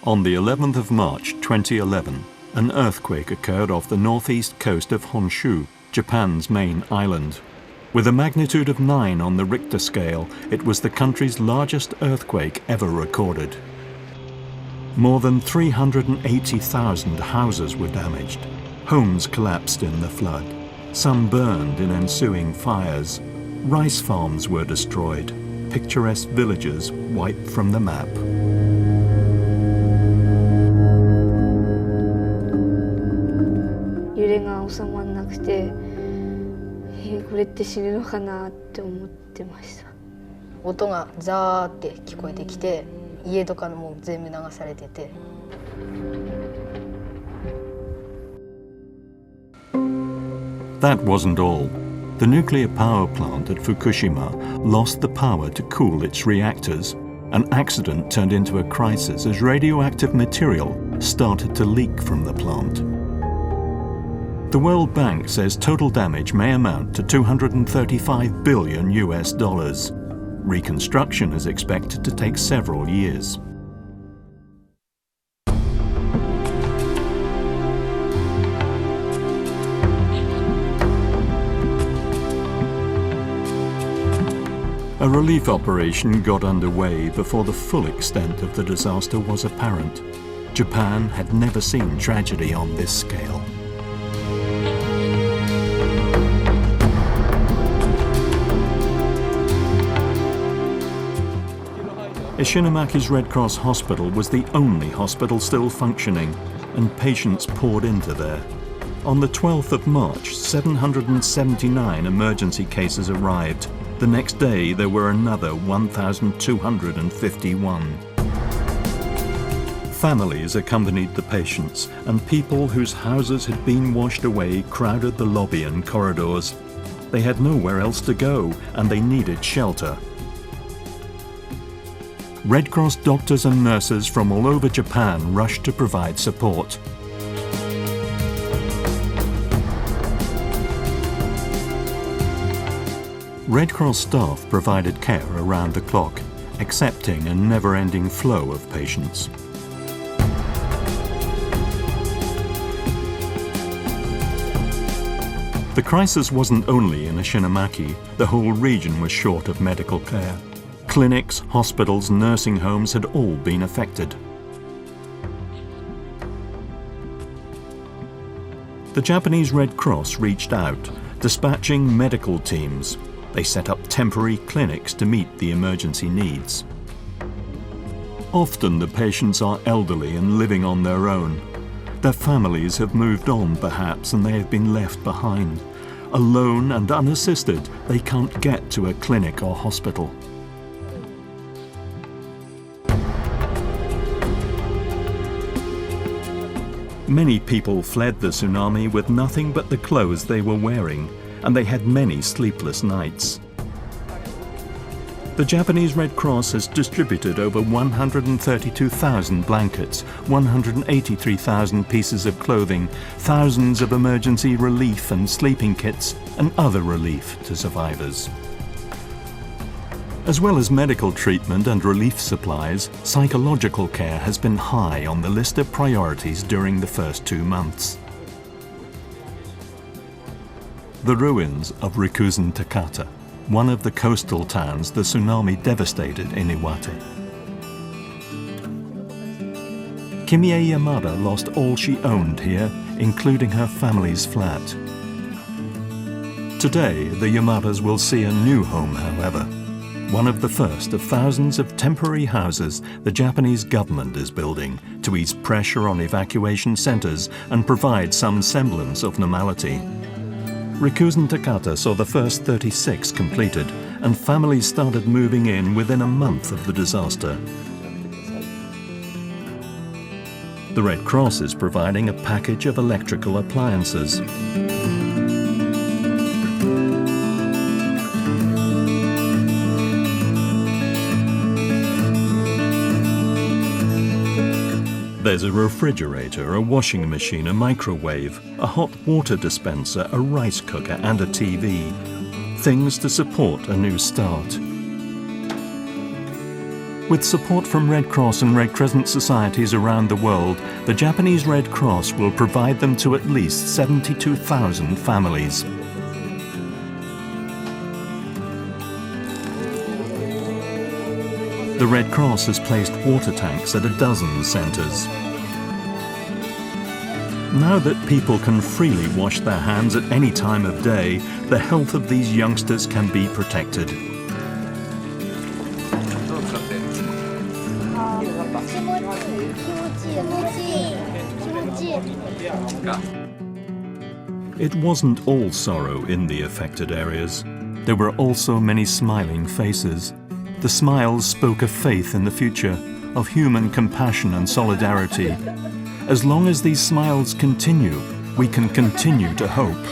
On the 11th of March 2011, an earthquake occurred off the northeast coast of Honshu, Japan's main island. With a magnitude of 9 on the Richter scale, it was the country's largest earthquake ever recorded. More than 380,000 houses were damaged. Homes collapsed in the flood. Some burned in ensuing fires. Rice farms were destroyed. Picturesque villages wiped from the map. That wasn't all. The nuclear power plant at Fukushima lost the power to cool its reactors. An accident turned into a crisis as radioactive material started to leak from the plant. The World Bank says total damage may amount to $235 billion US. Reconstruction is expected to take several years. A relief operation got underway before the full extent of the disaster was apparent. Japan had never seen tragedy on this scale. Ishinamaki's Red Cross Hospital was the only hospital still functioning, and patients poured into there. On the 12th of March, 779 emergency cases arrived. The next day, there were another 1,251. Families accompanied the patients, and people whose houses had been washed away crowded the lobby and corridors. They had nowhere else to go, and they needed shelter. Red Cross doctors and nurses from all over Japan rushed to provide support. Red Cross staff provided care around the clock, accepting a never-ending flow of patients. The crisis wasn't only in Ishinamaki. The whole region was short of medical care. Clinics, hospitals, nursing homes had all been affected. The Japanese Red Cross reached out, dispatching medical teams. They set up temporary clinics to meet the emergency needs. Often the patients are elderly and living on their own. Their families have moved on perhaps, and they have been left behind. Alone and unassisted, they can't get to a clinic or hospital. Many people fled the tsunami with nothing but the clothes they were wearing, and they had many sleepless nights. The Japanese Red Cross has distributed over 132,000 blankets, 183,000 pieces of clothing, thousands of emergency relief and sleeping kits, and other relief to survivors. As well as medical treatment and relief supplies, psychological care has been high on the list of priorities during the first 2 months. The ruins of Rikuzen Takata, one of the coastal towns the tsunami devastated in Iwate. Kimie Yamada lost all she owned here, including her family's flat. Today, the Yamadas will see a new home, however. One of the first of thousands of temporary houses the Japanese government is building to ease pressure on evacuation centers and provide some semblance of normality. Rikuzen Takata saw the first 36 completed, and families started moving in within a month of the disaster. The Red Cross is providing a package of electrical appliances. There's a refrigerator, a washing machine, a microwave, a hot water dispenser, a rice cooker and a TV. Things to support a new start. With support from Red Cross and Red Crescent societies around the world, the Japanese Red Cross will provide them to at least 72,000 families. The Red Cross has placed water tanks at a dozen centres. Now that people can freely wash their hands at any time of day, the health of these youngsters can be protected. It wasn't all sorrow in the affected areas. There were also many smiling faces. The smiles spoke of faith in the future, of human compassion and solidarity. As long as these smiles continue, we can continue to hope.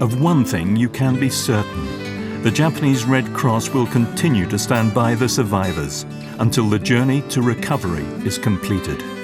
Of one thing you can be certain. The Japanese Red Cross will continue to stand by the survivors until the journey to recovery is completed.